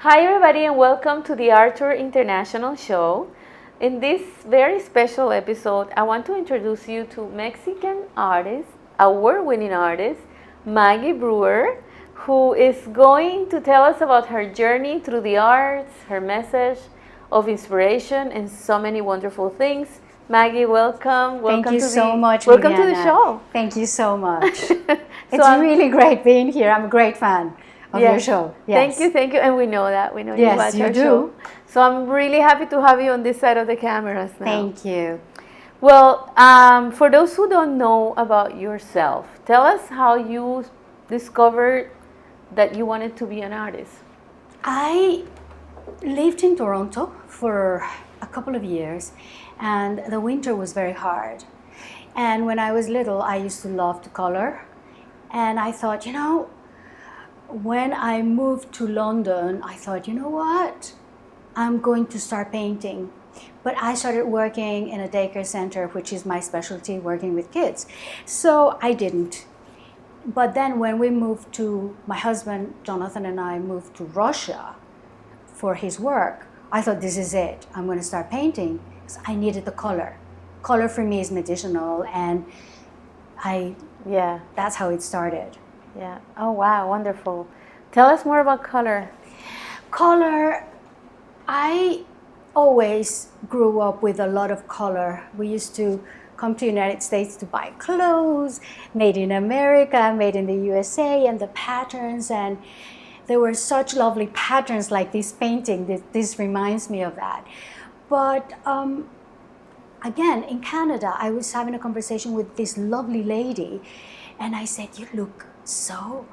Hi everybody and welcome to the ArtTour International show. In this very special episode, I want to introduce you to Mexican artist, award-winning artist, Mague Brewer, who is going to tell us about her journey through the arts, her message of inspiration, and so many wonderful things. Mague, welcome. Thank you so much, Welcome Viviana. to the show. Thank you so much. It's really great being here. I'm a great fan of your show. Yes. Thank you. And we know that. We know you watch you our do. show. So I'm really happy to have you on this side of the cameras now. Thank you. Well, for those who don't know about yourself, tell us how you discovered that you wanted to be an artist. I lived in Toronto for a couple of years, and the winter was very hard. And when I was little, I used to love to color. And I thought, when I moved to London, I thought, you know what? I'm going to start painting. But I started working in a daycare center, which is my specialty, working with kids. So I didn't. But then when my husband, Jonathan, and I moved to Russia for his work, I thought, this is it. I'm going to start painting because I needed the color. Color for me is medicinal, and that's how it started. Yeah. Oh, wow. Wonderful. Tell us more about color. Color, I always grew up with a lot of color. We used to come to the United States to buy clothes, made in America, made in the USA, and the patterns. And there were such lovely patterns like this painting. This reminds me of that. But again, in Canada, I was having a conversation with this lovely lady, and I said, you look so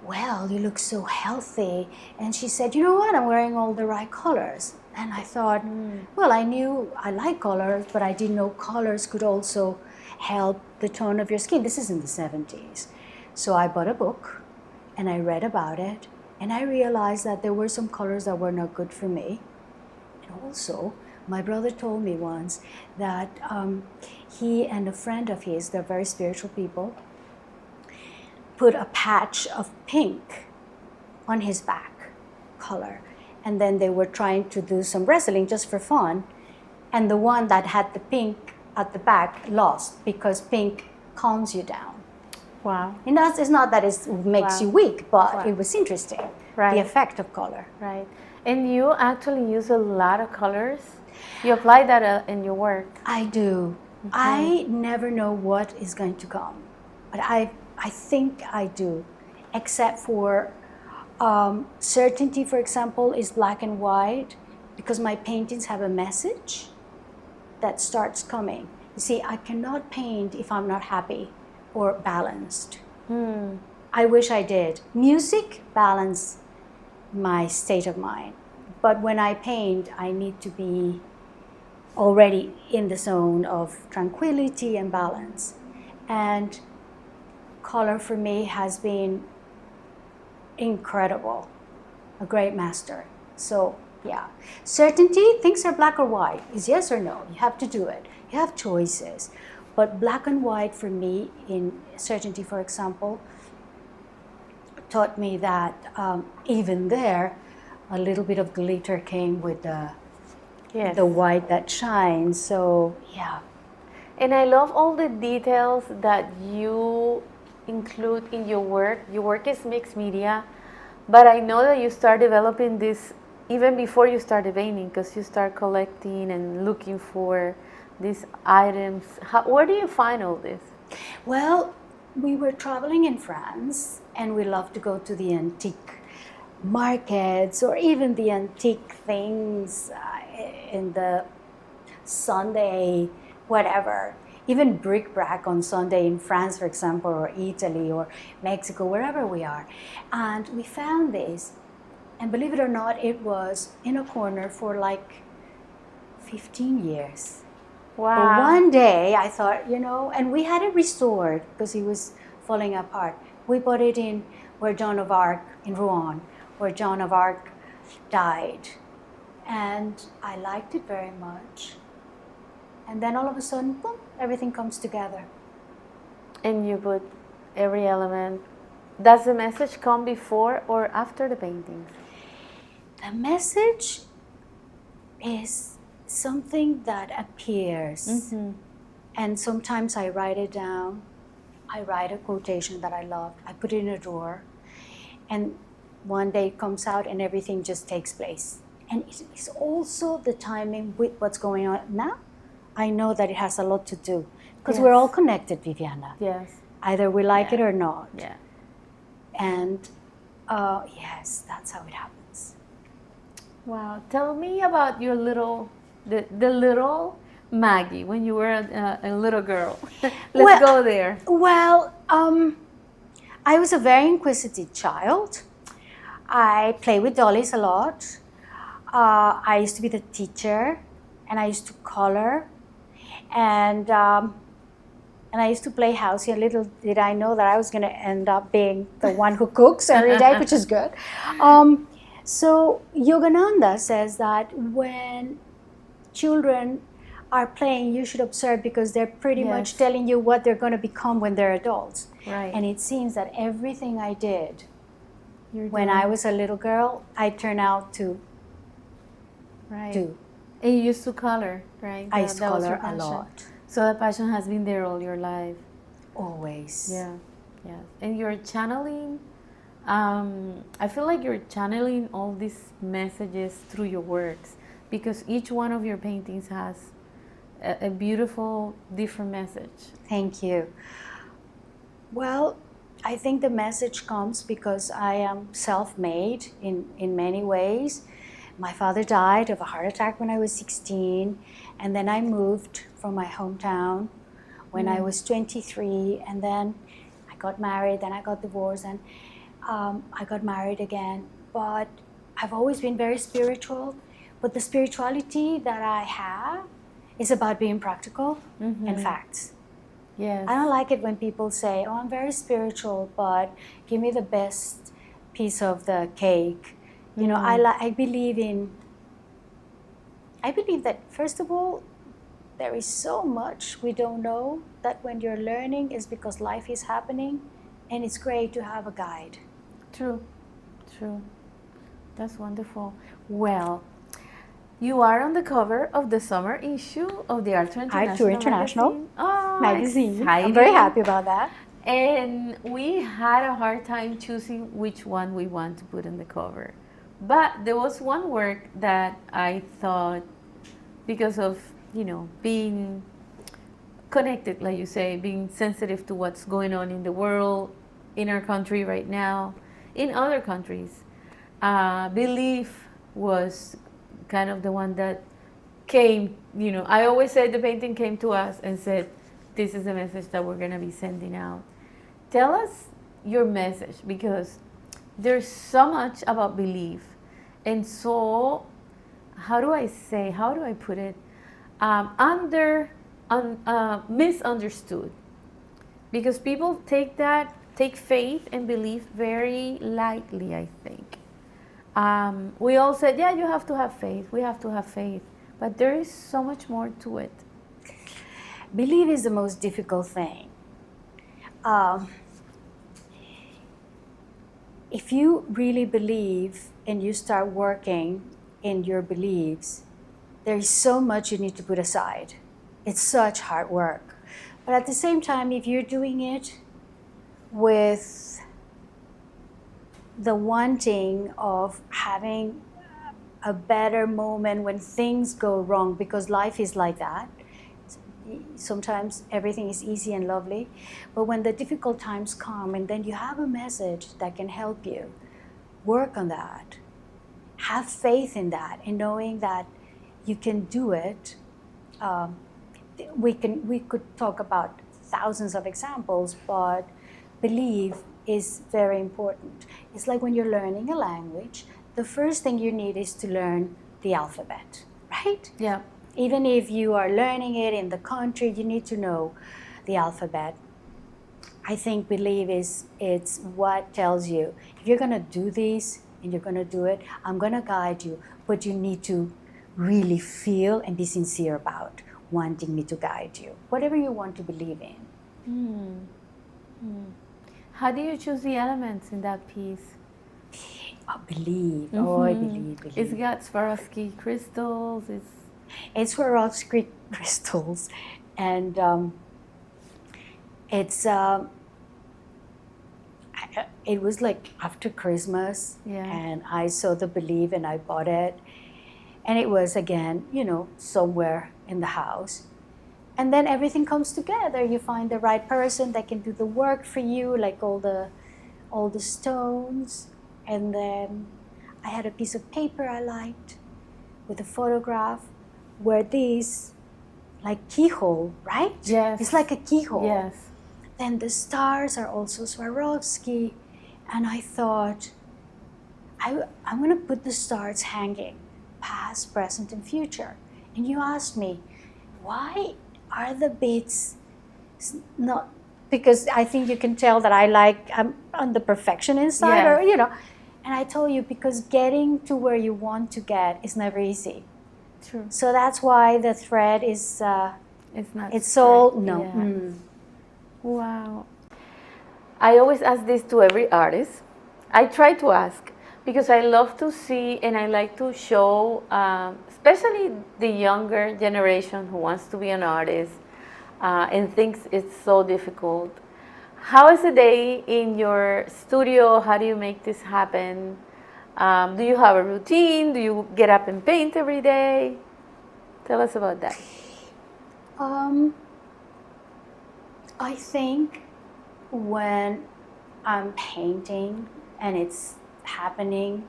well, you look so healthy. And she said, you know what, I'm wearing all the right colors. And I thought, well, I knew I like colors, but I didn't know colors could also help the tone of your skin. This is in the 70s. So I bought a book and I read about it, and I realized that there were some colors that were not good for me. And also, my brother told me once that he and a friend of his, they're very spiritual people, put a patch of pink on his back color. And then they were trying to do some wrestling just for fun. And the one that had the pink at the back lost because pink calms you down. Wow. And it's not that it makes you weak, but it was interesting, the effect of color. Right. And you actually use a lot of colors? You apply that in your work? I do. Okay. I never know what is going to come, but I think I do, except for certainty, for example, is black and white, because my paintings have a message that starts coming. You see, I cannot paint if I'm not happy or balanced. I wish I did. Music balance my state of mind, but when I paint, I need to be already in the zone of tranquility and balance. And color for me has been incredible, a great master. So yeah, certainty, things are black or white, is yes or no. You have to do it. You have choices. But black and white for me, in certainty, for example, taught me that even there, a little bit of glitter came with the white that shines. So yeah. And I love all the details that you include in your work. Your work is mixed media, but I know that you start developing this even before you started painting, because you start collecting and looking for these items. Where do you find all this? Well, we were traveling in France, and we love to go to the antique markets or even the antique things in the Sunday, whatever. Even bric-a-brac on Sunday in France, for example, or Italy or Mexico, wherever we are. And we found this, and believe it or not, it was in a corner for like 15 years. Wow. But one day I thought, and we had it restored because it was falling apart. We bought it in where Joan of Arc, in Rouen, where Joan of Arc died. And I liked it very much. And then all of a sudden, boom, everything comes together. And you put every element. Does the message come before or after the paintings? The message is something that appears. Mm-hmm. And sometimes I write it down. I write a quotation that I love. I put it in a drawer. And one day it comes out and everything just takes place. And it's also the timing with what's going on now. I know that it has a lot to do. Because we're all connected, Viviana. Yes. Either we like it or not. Yeah. And yes, that's how it happens. Wow. Tell me about your the little Maggie when you were a little girl. Let's go there. Well, I was a very inquisitive child. I played with dollies a lot. I used to be the teacher, and I used to color, and I used to play housey. Little did I know that I was going to end up being the one who cooks every day, which is good. So Yogananda says that when children are playing, you should observe because they're pretty much telling you what they're going to become when they're adults. Right. And it seems that everything I did when I was a little girl, I turned out to do. And you used to color, right? I used to color a lot. So that passion has been there all your life. Always. Yeah, yeah. And you're channeling, I feel like you're channeling all these messages through your works because each one of your paintings has a beautiful, different message. Thank you. Well, I think the message comes because I am self-made in many ways. My father died of a heart attack when I was 16, and then I moved from my hometown when I was 23, and then I got married, then I got divorced, and I got married again. But I've always been very spiritual, but the spirituality that I have is about being practical and facts. Yes. I don't like it when people say, oh, I'm very spiritual, but give me the best piece of the cake. You know, I believe that, first of all, there is so much we don't know that when you're learning is because life is happening, and it's great to have a guide. True, true. That's wonderful. Well, you are on the cover of the summer issue of the ArtTour International Magazine. Exciting. I'm very happy about that. And we had a hard time choosing which one we want to put on the cover. But there was one work that I thought, because of, you know, being connected, like you say, being sensitive to what's going on in the world, in our country right now, in other countries, belief was kind of the one that came, you know, I always say the painting came to us and said, this is the message that we're going to be sending out. Tell us your message, because there's so much about belief, and so how do I put it, misunderstood, because people take faith and belief very lightly, I think. We all said, yeah, you have to have faith, we have to have faith, but there is so much more to it. Belief is the most difficult thing. If you really believe and you start working in your beliefs, there is so much you need to put aside. It's such hard work. But at the same time, if you're doing it with the wanting of having a better moment when things go wrong, because life is like that. Sometimes everything is easy and lovely, but when the difficult times come and then you have a message that can help you, work on that. Have faith in that, and knowing that you can do it. We could talk about thousands of examples, but belief is very important. It's like when you're learning a language, the first thing you need is to learn the alphabet, right? Yeah. Even if you are learning it in the country, you need to know the alphabet. I think belief it's what tells you, if you're going to do this and you're going to do it, I'm going to guide you, but you need to really feel and be sincere about wanting me to guide you, whatever you want to believe in. How do you choose the elements in that piece? Oh, believe. Oh, I believe. It's got Swarovski crystals. It's Swarovski crystals, and it's it was like after Christmas, and I saw the Believe and I bought it, and it was again, somewhere in the house, and then everything comes together. You find the right person that can do the work for you, like all the stones, and then I had a piece of paper I liked with a photograph where these, like keyhole, right? Yes. It's like a keyhole. Yes. Then the stars are also Swarovski. And I thought, I'm going to put the stars hanging, past, present, and future. And you asked me, why are the beads not, because I think you can tell that I'm on the perfectionist side, or, and I told you, because getting to where you want to get is never easy. True. So that's why the thread is, it's not. It's so, no. Yeah. Wow. I always ask this to every artist. I try to ask because I love to see and I like to show, especially the younger generation who wants to be an artist and thinks it's so difficult. How is the day in your studio? How do you make this happen? Do you have a routine? Do you get up and paint every day? Tell us about that. I think when I'm painting and it's happening,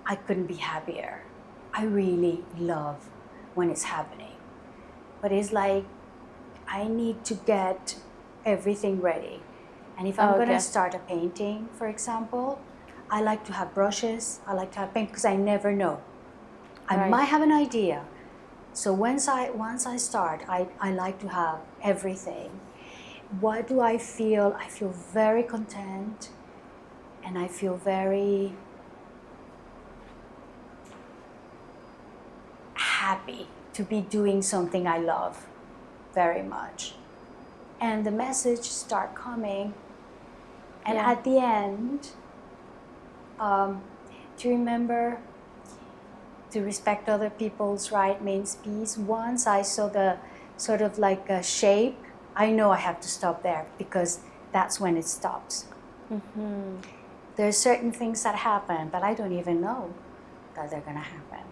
I couldn't be happier. I really love when it's happening. But it's like I need to get everything ready. And if I'm going to start a painting, for example, I like to have brushes, I like to have paint, because I never know. I might have an idea. So once I start, I like to have everything. What do I feel? I feel very content, and I feel very happy to be doing something I love very much. And the message start coming, and at the end, do you remember, to respect other people's right means peace? Once I saw the sort of like a shape, I know I have to stop there, because that's when it stops. Mm-hmm. There's certain things that happen that I don't even know that they're going to happen.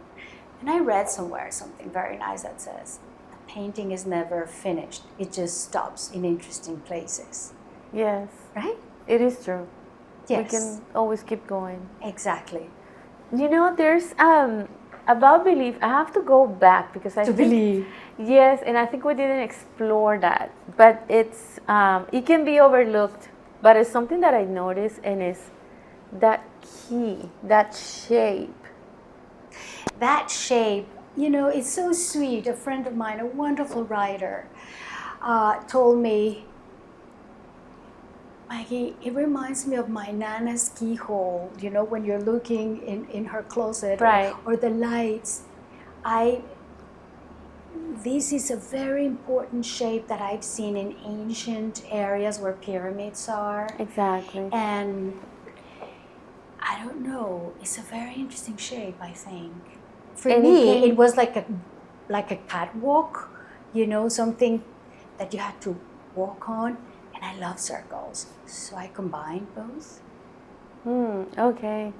And I read somewhere something very nice that says, a painting is never finished. It just stops in interesting places. Yes. Right? It is true. Yes. We can always keep going. Exactly. There's about belief. I have to go back because I think, believe. Yes, and I think we didn't explore that. But it's it can be overlooked. But it's something that I noticed, and it's that key, that shape. That shape, it's so sweet. A friend of mine, a wonderful writer, told me, Maggie, it reminds me of my Nana's keyhole, when you're looking in her closet, right, or the lights. This is a very important shape that I've seen in ancient areas where pyramids are. Exactly. And I don't know, it's a very interesting shape, I think. For me, it was like a catwalk, something that you had to walk on. And I love circles, so I combined both. Okay.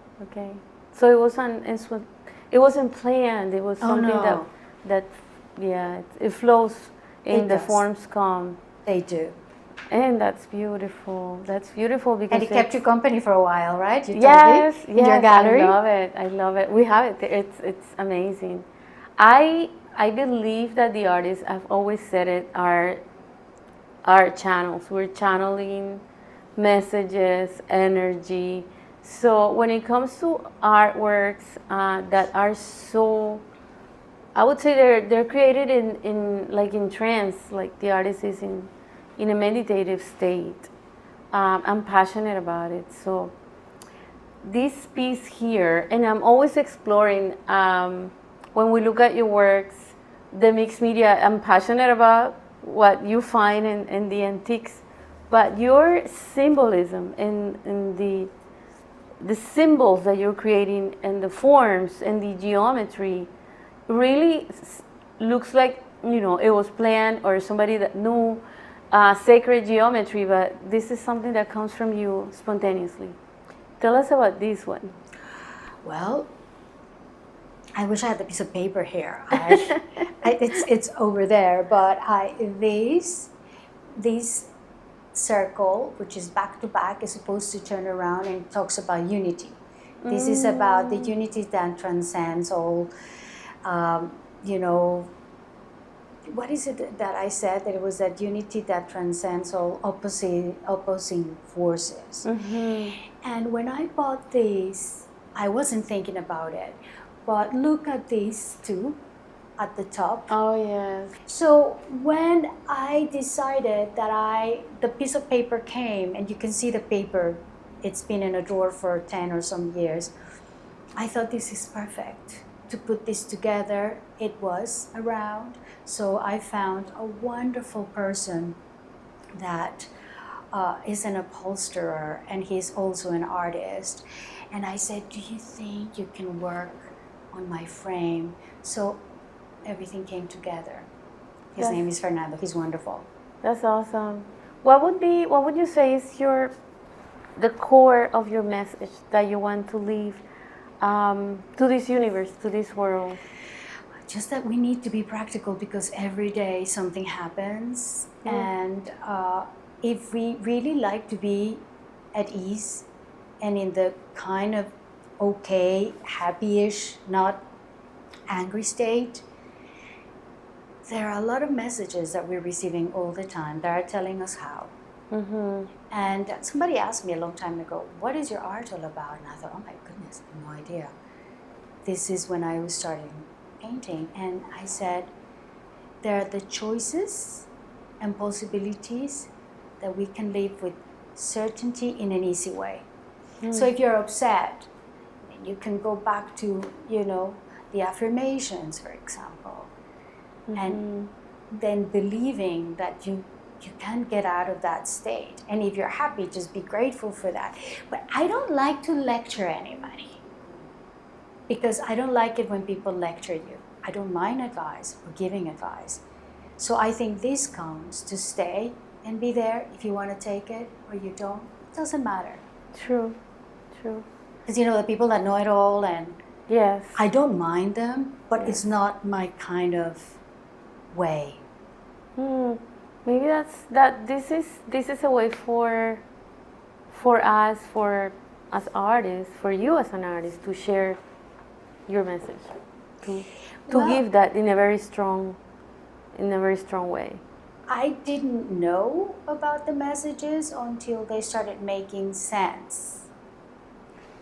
So it wasn't planned. It was something that it flows and the forms come. They do. And that's beautiful. That's beautiful because and it kept you company for a while, right? You yes, told me in your gallery. I love it. We have it. It's amazing. I believe that the artists, I've always said it, are channels. We're channeling messages, energy. So when it comes to artworks that are so, I would say they're created in trance, like the artist is in a meditative state. I'm passionate about it. So this piece here, and I'm always exploring, when we look at your works, the mixed media, I'm passionate about what you find in the antiques, but your symbolism in the the symbols that you're creating and the forms and the geometry really looks like, it was planned or somebody that knew sacred geometry, but this is something that comes from you spontaneously. Tell us about this one. Well, I wish I had the piece of paper here. It's over there, but this circle, which is back to back, is supposed to turn around and talks about unity. This is about the unity that transcends all, what is it that I said? That it was that unity that transcends all opposing forces. Mm-hmm. And when I bought this, I wasn't thinking about it. But look at these two at the top. Oh, yes. So when I decided that the piece of paper came, and you can see the paper, it's been in a drawer for 10 or some years, I thought this is perfect to put this together. It was around, so I found a wonderful person that is an upholsterer, and he's also an artist. And I said, do you think you can work on my frame? So everything came together. His name is Fernando. He's wonderful. That's awesome. What would you say is the core of your message that you want to leave to this universe, to this world? Just that we need to be practical, because every day something happens. And if we really like to be at ease and in the kind of okay, happy-ish, not angry state, there are a lot of messages that we're receiving all the time that are telling us how. Mm-hmm. And somebody asked me a long time ago, what is your art all about? And I thought, oh my goodness, I have no idea. This is when I was starting painting. And I said, there are the choices and possibilities that we can live with certainty in an easy way. So if you're upset, you can go back to, the affirmations, for example, and then believing that you can get out of that state. And if you're happy, just be grateful for that. But I don't like to lecture anybody, because I don't like it when people lecture you. I don't mind advice or giving advice. So I think this comes to stay and be there. If you want to take it or you don't, it doesn't matter. True. Because the people that know it all, and yes, I don't mind them, but yes, it's not my kind of way. Maybe this is a way for us, as artists, for you as an artist, to share your message, to give that in a very strong way. I didn't know about the messages until they started making sense.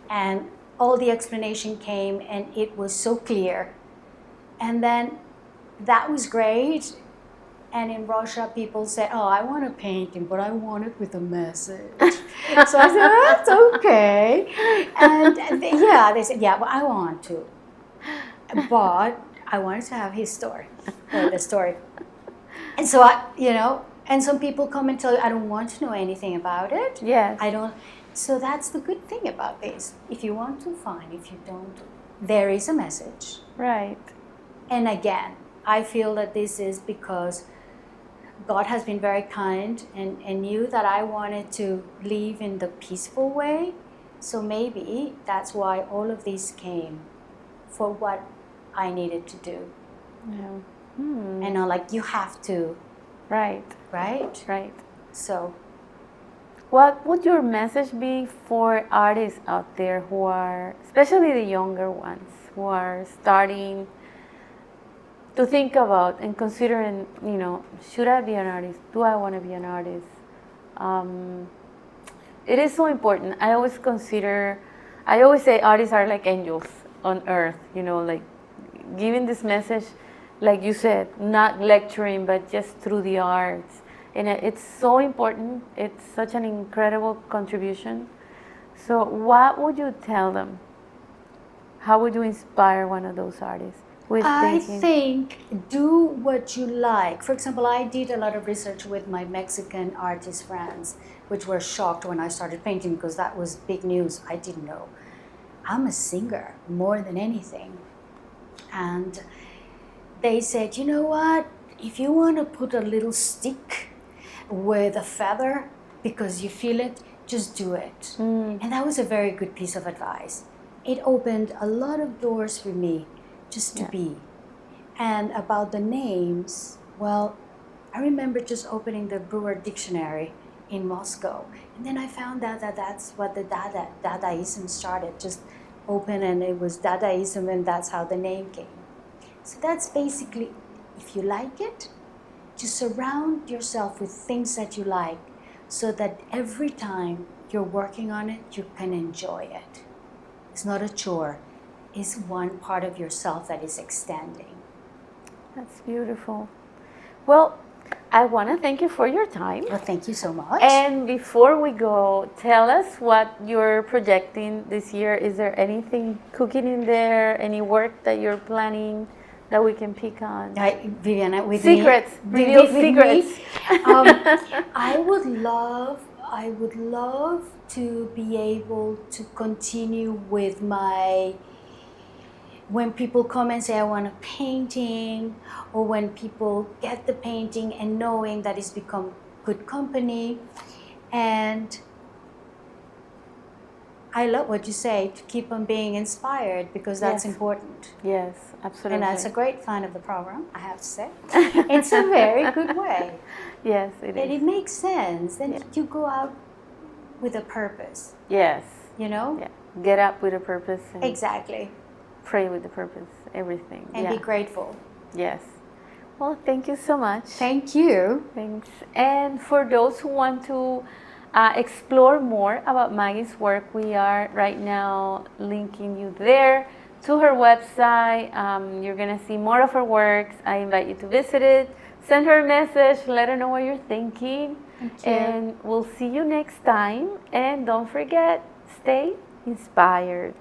And all the explanation came, and it was so clear. And then that was great. And in Russia, people said, oh, I want a painting, but I want it with a message. So I said, that's okay. And they said, yeah, well, I want to. But I wanted to have his story, or the story. And so, and some people come and tell you, I don't want to know anything about it. Yes. I don't. So that's the good thing about this. If you want to, fine. If you don't, there is a message. Right. And again, I feel that this is because God has been very kind and knew that I wanted to live in the peaceful way. So maybe that's why all of this came, for what I needed to do. Yeah. And not like you have to. Right. So what would your message be for artists out there who are, especially the younger ones, who are starting to think about and considering, should I be an artist? Do I want to be an artist? It is so important. I always say artists are like angels on earth, like giving this message, like you said, not lecturing, but just through the arts. And it's so important. It's such an incredible contribution. So what would you tell them? How would you inspire one of those artists? with I thinking? think do what you like. For example, I did a lot of research with my Mexican artist friends, which were shocked when I started painting because that was big news. I didn't know. I'm a singer more than anything. And they said, you know what? If you want to put a little stick with a feather because you feel it, just do it. And that was a very good piece of advice. It opened a lot of doors for me just to be. And about the names, well, I remember just opening the Brewer Dictionary in Moscow. And then I found out that that's what the Dadaism started, just open, and it was Dadaism, and that's how the name came. So that's basically, if you like it, just surround yourself with things that you like so that every time you're working on it, you can enjoy it. It's not a chore. It's one part of yourself that is extending. That's beautiful. Well, I want to thank you for your time. Well, thank you so much. And before we go, tell us what you're projecting this year. Is there anything cooking in there? Any work that you're planning that we can pick on? Viviana, with secrets. me, Reveal secrets. I would love to be able to continue with when people come and say, I want a painting, or when people get the painting and knowing that it's become good company. And I love what you say, to keep on being inspired, because that's important. Yes, absolutely. And that's a great fan of the program, I have to say. It's a very good way. Yes, it is. And it makes sense. Then you go out with a purpose. Yes. You know? Yeah. Get up with a purpose. And exactly. Pray with a purpose. Everything. And be grateful. Yes. Well, thank you so much. Thank you. Thanks. And for those who want to explore more about Maggie's work, we are right now linking you there to her website. You're going to see more of her works. I invite you to visit it. Send her a message. Let her know what you're thinking. Thank you. And we'll see you next time. And don't forget, stay inspired.